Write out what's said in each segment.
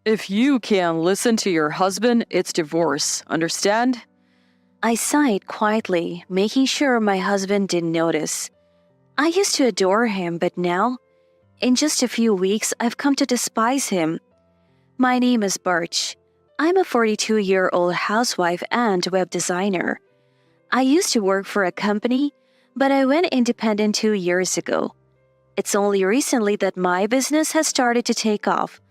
If you can't listen to your husband, it's divorce. Understand? I sighed quietly, making sure my husband didn't notice. I used to adore him, but now, in just a few weeks, I've come to despise him. My name is Birch. I'm a 42-year-old housewife and web designer. I used to work for a company, but I went independent 2 years ago. It's only recently that my business has started to take off.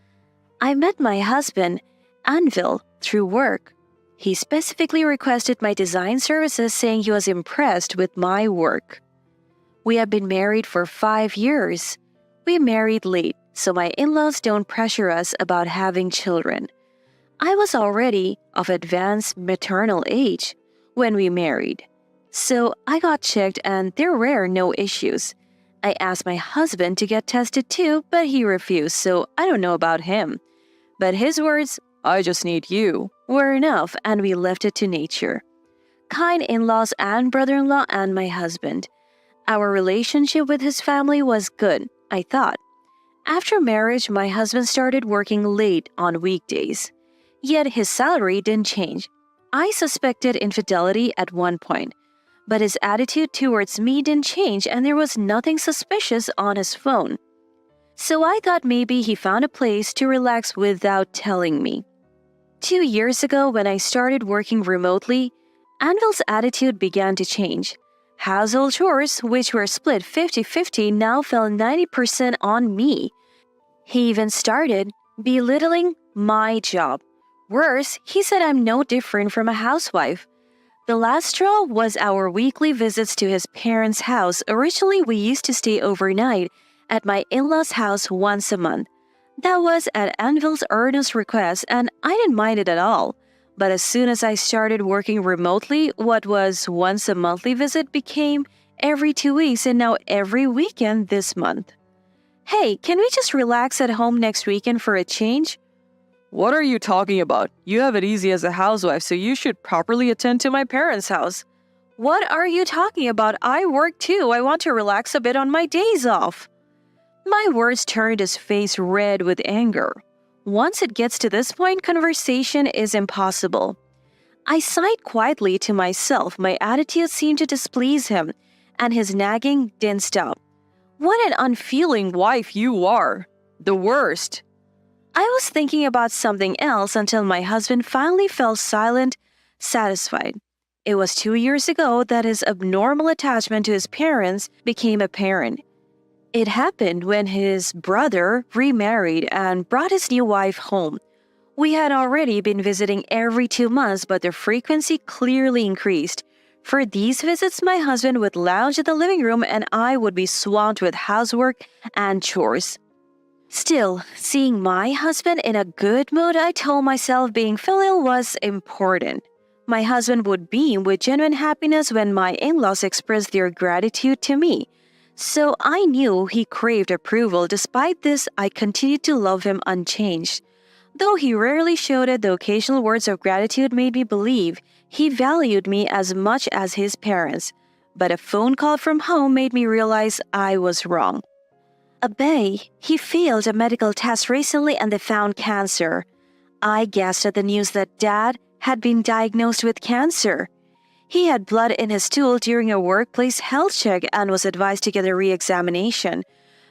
I met my husband, Anvil, through work. He specifically requested my design services, saying he was impressed with my work. We have been married for 5 years. We married late, so my in-laws don't pressure us about having children. I was already of advanced maternal age when we married. So I got checked and there were no issues. I asked my husband to get tested too, but he refused, so I don't know about him. But his words, "I just need you," were enough, and we left it to nature. Kind in-laws and brother-in-law and my husband. Our relationship with his family was good, I thought. After marriage, my husband started working late on weekdays. Yet his salary didn't change. I suspected infidelity at one point, but his attitude towards me didn't change and there was nothing suspicious on his phone. So I thought maybe he found a place to relax without telling me. 2 years ago, when I started working remotely, Anvil's attitude began to change. Household chores, which were split 50-50, now fell 90% on me. He even started belittling my job. Worse, he said I'm no different from a housewife. The last straw was our weekly visits to his parents' house. Originally, we used to stay overnight at my in-laws' house once a month. That was at Anvil's earnest request, and I didn't mind it at all. But as soon as I started working remotely, what was once a monthly visit became every 2 weeks and now every weekend this month. Hey, can we just relax at home next weekend for a change? What are you talking about? You have it easy as a housewife, so you should properly attend to my parents' house. What are you talking about? I work too. I want to relax a bit on my days off. My words turned his face red with anger. Once it gets to this point, conversation is impossible. I sighed quietly to myself. My attitude seemed to displease him, and his nagging didn't stop. What an unfeeling wife you are. The worst. I was thinking about something else until my husband finally fell silent, satisfied. It was 2 years ago that his abnormal attachment to his parents became apparent. It happened when his brother remarried and brought his new wife home. We had already been visiting every 2 months, but the frequency clearly increased. For these visits, my husband would lounge in the living room and I would be swamped with housework and chores. Still, seeing my husband in a good mood, I told myself being filial was important. My husband would beam with genuine happiness when my in-laws expressed their gratitude to me. So I knew he craved approval. Despite this, I continued to love him unchanged. Though he rarely showed it, the occasional words of gratitude made me believe he valued me as much as his parents. But a phone call from home made me realize I was wrong. Abay, he failed a medical test recently and they found cancer. I gasped at the news that Dad had been diagnosed with cancer. He had blood in his stool during a workplace health check and was advised to get a re-examination.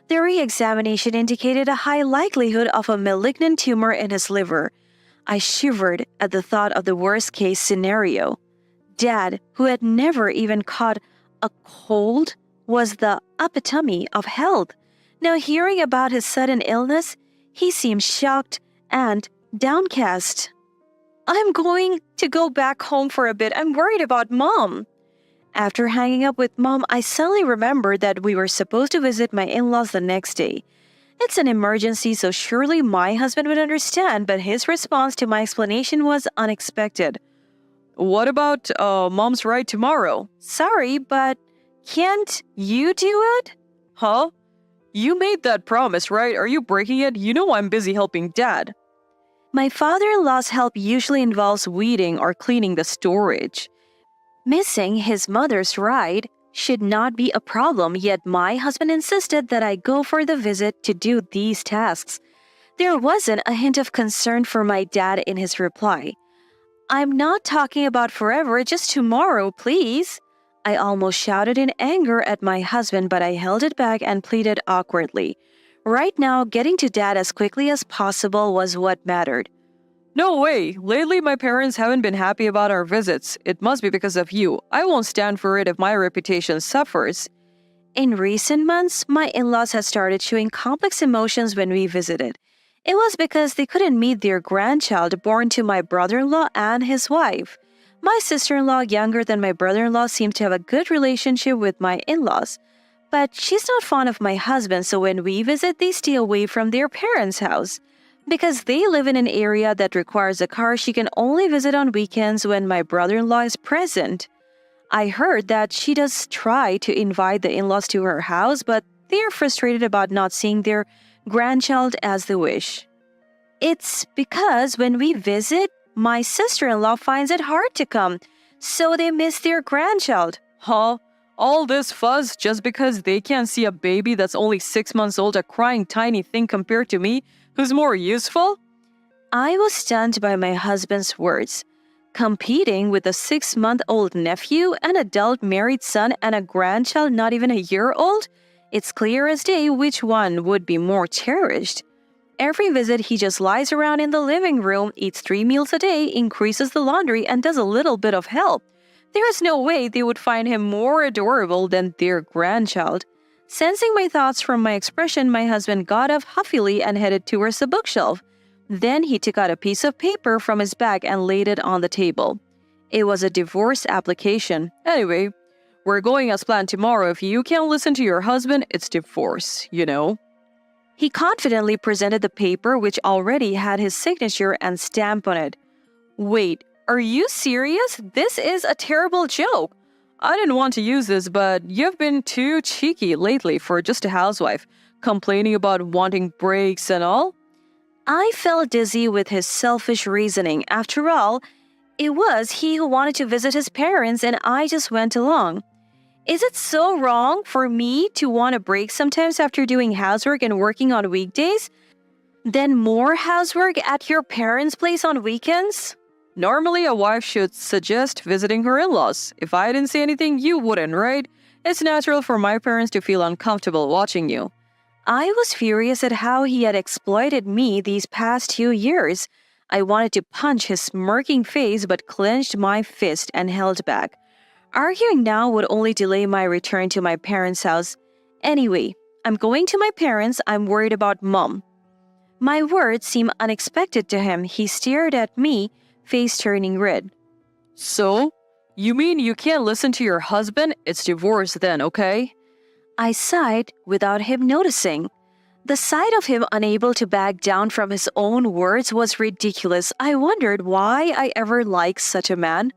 The re-examination indicated a high likelihood of a malignant tumor in his liver. I shivered at the thought of the worst-case scenario. Dad, who had never even caught a cold, was the epitome of health. Now hearing about his sudden illness, he seemed shocked and downcast. I'm going to go back home for a bit. I'm worried about Mom. After hanging up with Mom, I suddenly remembered that we were supposed to visit my in-laws the next day. It's an emergency, so surely my husband would understand, but his response to my explanation was unexpected. What about Mom's ride tomorrow? Sorry, but can't you do it? Huh? You made that promise, right? Are you breaking it? You know I'm busy helping Dad. My father-in-law's help usually involves weeding or cleaning the storage. Missing his mother's ride should not be a problem, yet my husband insisted that I go for the visit to do these tasks. There wasn't a hint of concern for my dad in his reply. I'm not talking about forever, just tomorrow, please. I almost shouted in anger at my husband, but I held it back and pleaded awkwardly. Right now, getting to dad as quickly as possible was what mattered. No way. Lately, my parents haven't been happy about our visits. It must be because of you. I won't stand for it if my reputation suffers. In recent months, my in-laws had started showing complex emotions when we visited. It was because they couldn't meet their grandchild born to my brother-in-law and his wife. My sister-in-law, younger than my brother-in-law, seemed to have a good relationship with my in-laws. But she's not fond of my husband, so when we visit, they stay away from their parents' house. Because they live in an area that requires a car, she can only visit on weekends when my brother-in-law is present. I heard that she does try to invite the in-laws to her house, but they are frustrated about not seeing their grandchild as they wish. It's because when we visit, my sister-in-law finds it hard to come, so they miss their grandchild. Huh? All this fuss just because they can't see a baby that's only 6 months old, a crying tiny thing compared to me, who's more useful? I was stunned by my husband's words. Competing with a 6-month-old nephew, an adult married son, and a grandchild not even a year old? It's clear as day which one would be more cherished. Every visit, he just lies around in the living room, eats 3 meals a day, increases the laundry, and does a little bit of help. There is no way they would find him more adorable than their grandchild. Sensing my thoughts from my expression, my husband got up huffily and headed towards the bookshelf. Then he took out a piece of paper from his bag and laid it on the table. It was a divorce application. Anyway, we're going as planned tomorrow. If you can't listen to your husband, it's divorce, you know? He confidently presented the paper, which already had his signature and stamp on it. Wait, are you serious? This is a terrible joke. I didn't want to use this, but you've been too cheeky lately for just a housewife, complaining about wanting breaks and all. I felt dizzy with his selfish reasoning. After all, it was he who wanted to visit his parents, and I just went along. Is it so wrong for me to want a break sometimes after doing housework and working on weekdays? Then more housework at your parents' place on weekends? Normally, a wife should suggest visiting her in-laws. If I didn't say anything, you wouldn't, right? It's natural for my parents to feel uncomfortable watching you. I was furious at how he had exploited me these past 2 years. I wanted to punch his smirking face but clenched my fist and held back. Arguing now would only delay my return to my parents' house. Anyway, I'm going to my parents. I'm worried about Mom. My words seemed unexpected to him. He stared at me, face turning red. So? You mean you can't listen to your husband? It's divorce then, okay? I sighed without him noticing. The sight of him unable to back down from his own words was ridiculous. I wondered why I ever liked such a man.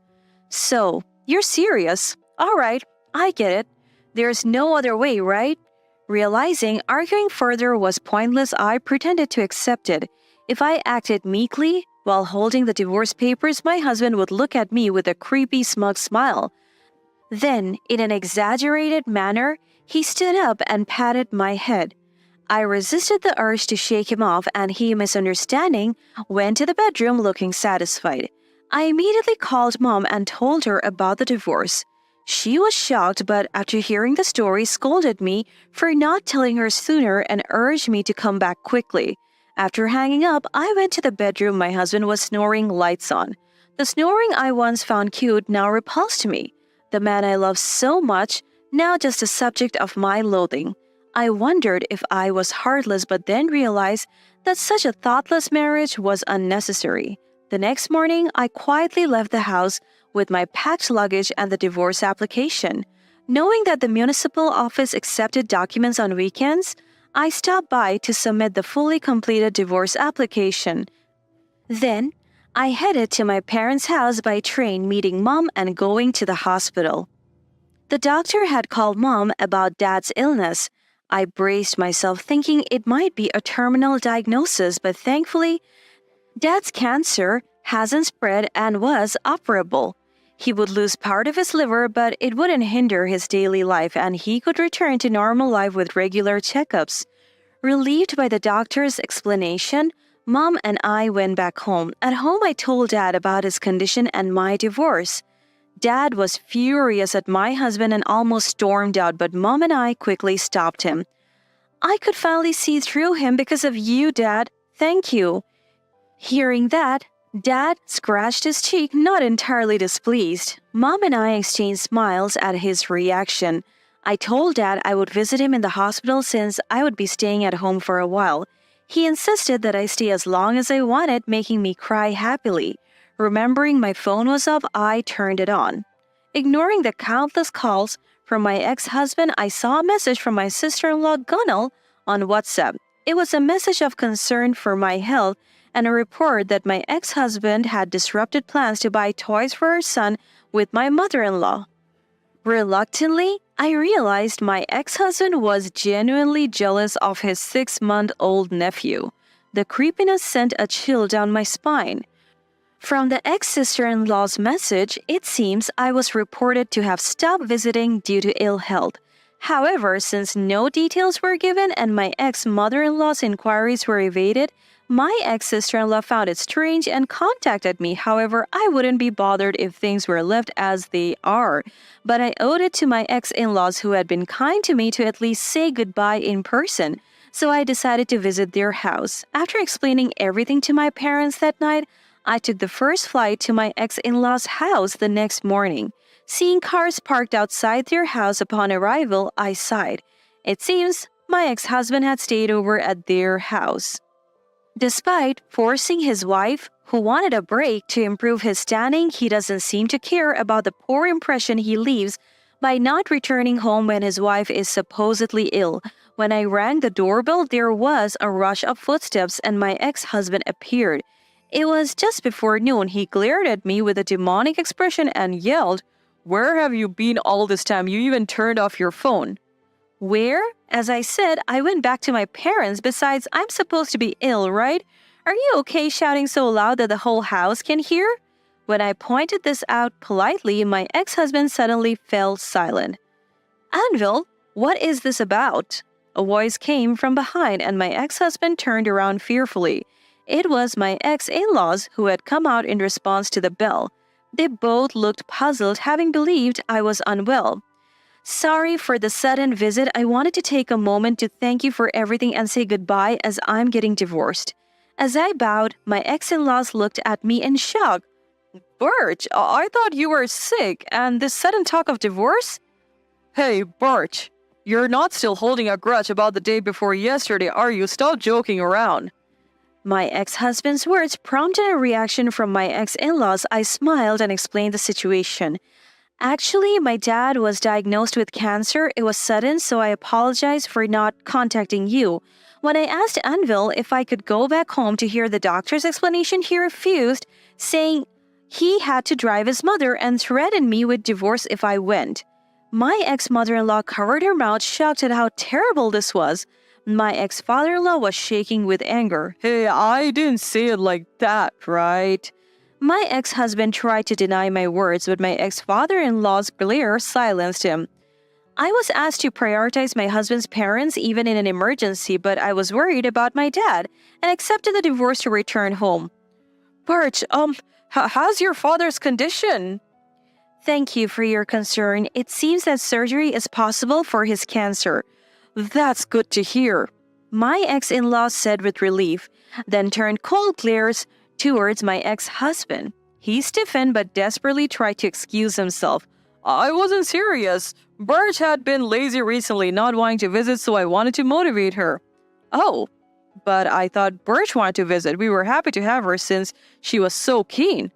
So, you're serious? All right, I get it. There's no other way, right? Realizing arguing further was pointless, I pretended to accept it. If I acted meekly while holding the divorce papers, my husband would look at me with a creepy, smug smile. Then, in an exaggerated manner, he stood up and patted my head. I resisted the urge to shake him off, and he, misunderstanding, went to the bedroom looking satisfied. I immediately called Mom and told her about the divorce. She was shocked, but after hearing the story, scolded me for not telling her sooner and urged me to come back quickly. After hanging up, I went to the bedroom. My husband was snoring, lights on. The snoring I once found cute now repulsed me. The man I loved so much, now just a subject of my loathing. I wondered if I was heartless, but then realized that such a thoughtless marriage was unnecessary. The next morning, I quietly left the house with my packed luggage and the divorce application. Knowing that the municipal office accepted documents on weekends, I stopped by to submit the fully completed divorce application. Then, I headed to my parents' house by train, meeting Mom and going to the hospital. The doctor had called Mom about Dad's illness. I braced myself thinking it might be a terminal diagnosis, but thankfully, Dad's cancer hasn't spread and was operable. He would lose part of his liver, but it wouldn't hinder his daily life, and he could return to normal life with regular checkups. Relieved by the doctor's explanation, Mom and I went back home. At home, I told Dad about his condition and my divorce. Dad was furious at my husband and almost stormed out, but Mom and I quickly stopped him. I could finally see through him because of you, Dad. Thank you. Hearing that, Dad scratched his cheek, not entirely displeased. Mom and I exchanged smiles at his reaction. I told Dad I would visit him in the hospital since I would be staying at home for a while. He insisted that I stay as long as I wanted, making me cry happily. Remembering my phone was off, I turned it on. Ignoring the countless calls from my ex-husband, I saw a message from my sister-in-law Gunnel on WhatsApp. It was a message of concern for my health and a report that my ex-husband had disrupted plans to buy toys for her son with my mother-in-law. Reluctantly, I realized my ex-husband was genuinely jealous of his 6-month-old nephew. The creepiness sent a chill down my spine. From the ex-sister-in-law's message, it seems I was reported to have stopped visiting due to ill health. However, since no details were given and my ex-mother-in-law's inquiries were evaded, my ex-sister-in-law found it strange and contacted me. However, I wouldn't be bothered if things were left as they are. But I owed it to my ex-in-laws who had been kind to me to at least say goodbye in person. So I decided to visit their house. After explaining everything to my parents that night, I took the first flight to my ex-in-law's house the next morning. Seeing cars parked outside their house upon arrival, I sighed. It seems my ex-husband had stayed over at their house. Despite forcing his wife, who wanted a break, to improve his standing, he doesn't seem to care about the poor impression he leaves by not returning home when his wife is supposedly ill. When I rang the doorbell, there was a rush of footsteps and my ex-husband appeared. It was just before noon. He glared at me with a demonic expression and yelled, "Where have you been all this time? You even turned off your phone." Where? As I said, I went back to my parents. Besides, I'm supposed to be ill, right? Are you okay shouting so loud that the whole house can hear? When I pointed this out politely, my ex-husband suddenly fell silent. Anvil, what is this about? A voice came from behind and my ex-husband turned around fearfully. It was my ex-in-laws who had come out in response to the bell. They both looked puzzled, having believed I was unwell. Sorry for the sudden visit. I wanted to take a moment to thank you for everything and say goodbye as I'm getting divorced. As I bowed, my ex-in-laws looked at me in shock. Birch, I thought you were sick, and this sudden talk of divorce? Hey, Birch, you're not still holding a grudge about the day before yesterday, are you? Stop joking around. My ex-husband's words prompted a reaction from my ex-in-laws. I smiled and explained the situation. Actually, my dad was diagnosed with cancer. It was sudden, so I apologize for not contacting you. When I asked Anvil if I could go back home to hear the doctor's explanation, he refused, saying he had to drive his mother and threatened me with divorce if I went. My ex-mother-in-law covered her mouth, shocked at how terrible this was. My ex-father-in-law was shaking with anger. Hey, I didn't say it like that, right? My ex-husband tried to deny my words, but my ex-father-in-law's glare silenced him. I was asked to prioritize my husband's parents even in an emergency, but I was worried about my dad and accepted the divorce to return home. Birch, how's your father's condition? Thank you for your concern. It seems that surgery is possible for his cancer. That's good to hear, my ex-in-law said with relief, then turned cold glares towards my ex-husband. He stiffened but desperately tried to excuse himself. I wasn't serious. Birch had been lazy recently, not wanting to visit, so I wanted to motivate her. Oh, but I thought Birch wanted to visit. We were happy to have her since she was so keen.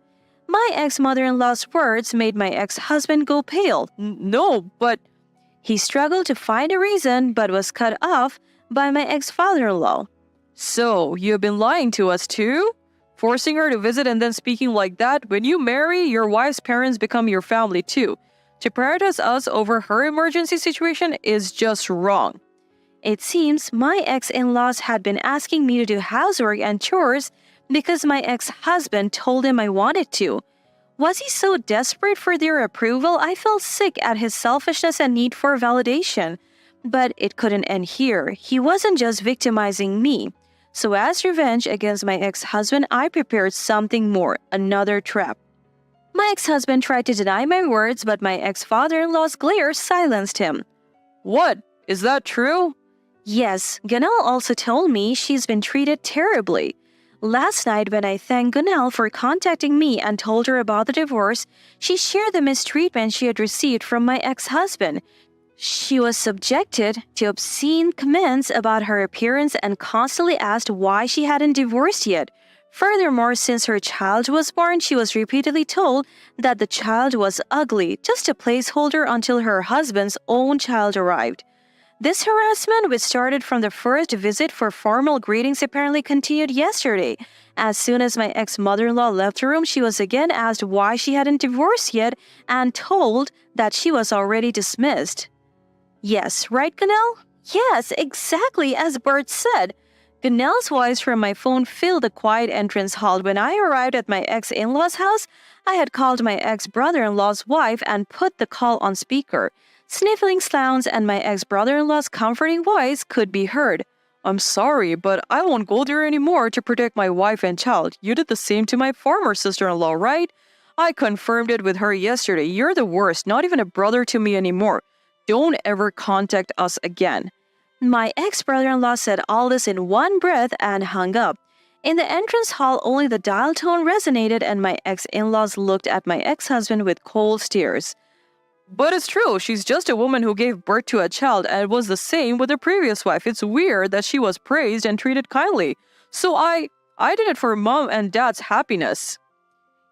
My ex-mother-in-law's words made my ex-husband go pale. No, but... He struggled to find a reason, but was cut off by my ex-father-in-law. So, you've been lying to us too? Forcing her to visit and then speaking like that? When you marry, your wife's parents become your family too. To prioritize us over her emergency situation is just wrong. It seems my ex-in-laws had been asking me to do housework and chores because my ex-husband told him I wanted to. Was he so desperate for their approval? I felt sick at his selfishness and need for validation. But it couldn't end here. He wasn't just victimizing me. So as revenge against my ex-husband, I prepared something more, another trap. My ex-husband tried to deny my words, but my ex-father-in-law's glare silenced him. What? Is that true? Yes, Ganel also told me she's been treated terribly. Last night when I thanked Ganel for contacting me and told her about the divorce, she shared the mistreatment she had received from my ex-husband. She was subjected to obscene comments about her appearance and constantly asked why she hadn't divorced yet. Furthermore, since her child was born, she was repeatedly told that the child was ugly, just a placeholder until her husband's own child arrived. This harassment, which started from the first visit for formal greetings, apparently continued yesterday. As soon as my ex-mother-in-law left the room, she was again asked why she hadn't divorced yet and told that she was already dismissed. Yes, right, Ganel? Yes, exactly as Bert said. Ganel's voice from my phone filled the quiet entrance hall. When I arrived at my ex-in-law's house, I had called my ex-brother-in-law's wife and put the call on speaker. Sniffling sounds and my ex-brother-in-law's comforting voice could be heard. I'm sorry, but I won't go there anymore to protect my wife and child. You did the same to my former sister-in-law, right? I confirmed it with her yesterday. You're the worst, not even a brother to me anymore. Don't ever contact us again. My ex-brother-in-law said all this in one breath and hung up. In the entrance hall, only the dial tone resonated and my ex-in-laws looked at my ex-husband with cold stares. But it's true, she's just a woman who gave birth to a child, and it was the same with her previous wife. It's weird that she was praised and treated kindly. So I did it for mom and dad's happiness.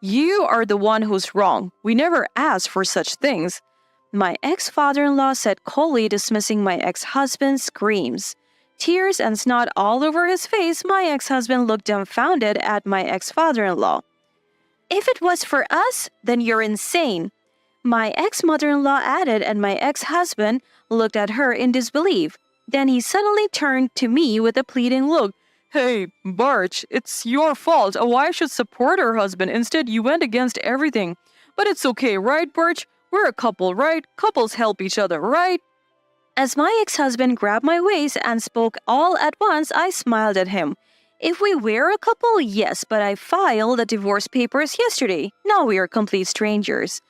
You are the one who's wrong. We never asked for such things. My ex-father-in-law said coldly, dismissing my ex-husband's screams. Tears and snot all over his face, my ex-husband looked dumbfounded at my ex-father-in-law. If it was for us, then you're insane. My ex-mother-in-law added, and my ex-husband looked at her in disbelief. Then he suddenly turned to me with a pleading look. Hey, Barch, it's your fault. A wife should support her husband. Instead, you went against everything. But it's okay, right, Barch? We're a couple, right? Couples help each other, right? As my ex-husband grabbed my waist and spoke all at once, I smiled at him. If we were a couple, yes, but I filed the divorce papers yesterday. Now we are complete strangers.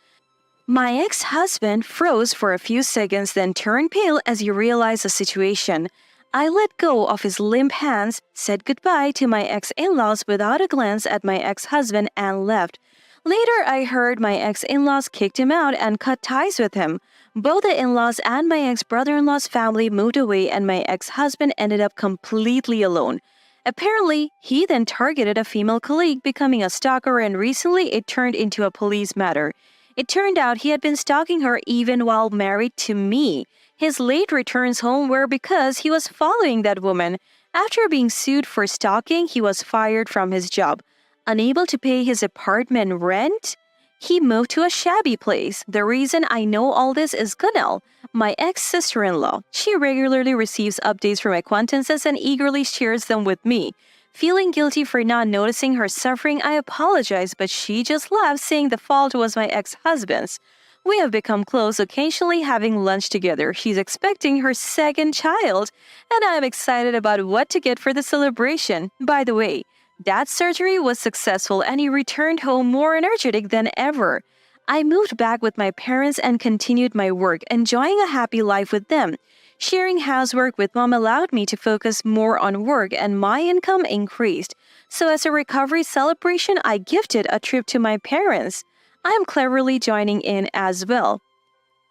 My ex-husband froze for a few seconds, then turned pale as he realized the situation. I let go of his limp hands, said goodbye to my ex-in-laws without a glance at my ex-husband, and left. Later, I heard my ex-in-laws kicked him out and cut ties with him. Both the in-laws and my ex-brother-in-law's family moved away, and my ex-husband ended up completely alone. Apparently, he then targeted a female colleague, becoming a stalker, and recently it turned into a police matter. It turned out he had been stalking her even while married to me. His late returns home were because he was following that woman. After being sued for stalking, he was fired from his job. Unable to pay his apartment rent, he moved to a shabby place. The reason I know all this is Ganel, my ex-sister-in-law. She regularly receives updates from acquaintances and eagerly shares them with me. Feeling guilty for not noticing her suffering, I apologized, but she just laughed, saying the fault was my ex-husband's. We have become close, occasionally having lunch together. She's expecting her second child, and I'm excited about what to get for the celebration. By the way, Dad's surgery was successful and he returned home more energetic than ever. I moved back with my parents and continued my work, enjoying a happy life with them. Sharing housework with Mom allowed me to focus more on work and my income increased. So as a recovery celebration, I gifted a trip to my parents. I'm cleverly joining in as well.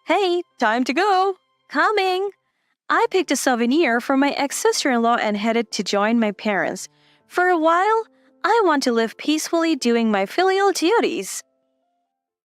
Hey, time to go. Coming! I picked a souvenir for my ex-sister-in-law and headed to join my parents. For a while, I want to live peacefully doing my filial duties.